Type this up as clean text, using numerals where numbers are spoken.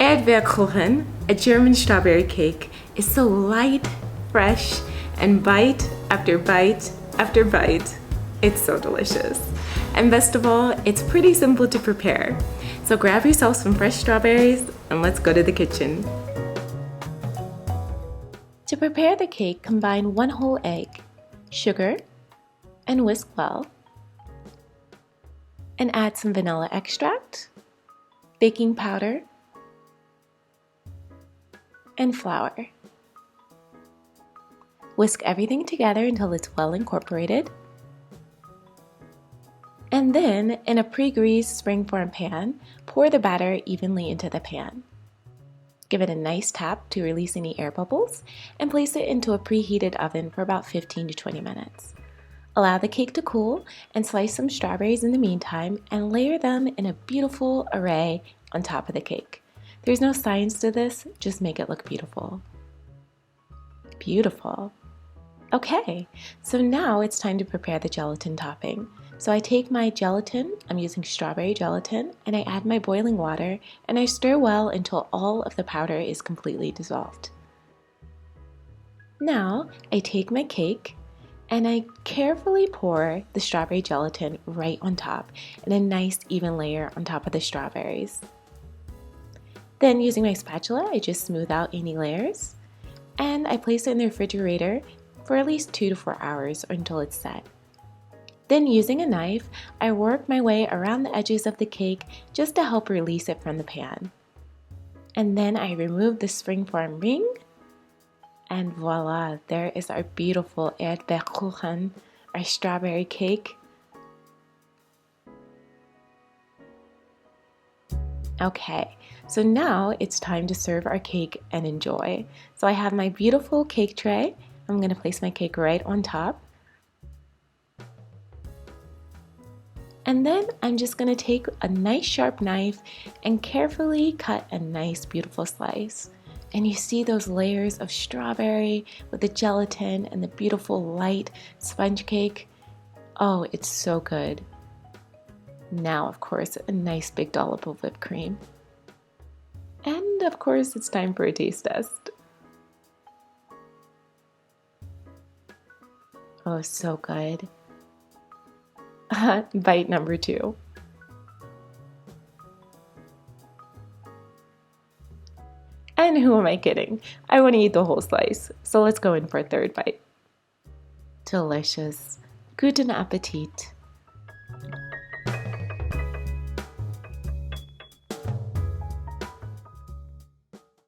Erdbeerkuchen, a German strawberry cake, is so light, fresh, and bite after bite after bite. It's so delicious. And best of all, it's pretty simple to prepare. So grab yourself some fresh strawberries and let's go to the kitchen. To prepare the cake, combine 1 whole egg, sugar, and whisk well. And add some vanilla extract, baking powder, and flour. Whisk everything together until it's well incorporated. And then, in a pre-greased springform pan, pour the batter evenly into the pan. Give it a nice tap to release any air bubbles and place it into a preheated oven for about 15 to 20 minutes. Allow the cake to cool and slice some strawberries in the meantime and layer them in a beautiful array on top of the cake. There's no science to this, just make it look beautiful. Beautiful. Okay, so now it's time to prepare the gelatin topping. So I take my gelatin, I'm using strawberry gelatin, and I add my boiling water and I stir well until all of the powder is completely dissolved. Now I take my cake and I carefully pour the strawberry gelatin right on top in a nice even layer on top of the strawberries. Then using my spatula, I just smooth out any layers and I place it in the refrigerator for at least 2 to 4 hours until it's set. Then using a knife, I work my way around the edges of the cake just to help release it from the pan. And then I remove the springform ring and voila, there is our beautiful Erdebeerkuchen, our strawberry cake. Okay, so now it's time to serve our cake and enjoy. So I have my beautiful cake tray. I'm going to place my cake right on top. And then I'm just going to take a nice sharp knife and carefully cut a nice beautiful slice. And you see those layers of strawberry with the gelatin and the beautiful light sponge cake. Oh, it's so good. Now, of course, a nice big dollop of whipped cream. And of course, it's time for a taste test. Oh, so good. Bite number 2. And who am I kidding? I want to eat the whole slice, so let's go in for a 3rd bite. Delicious. Guten Appetit.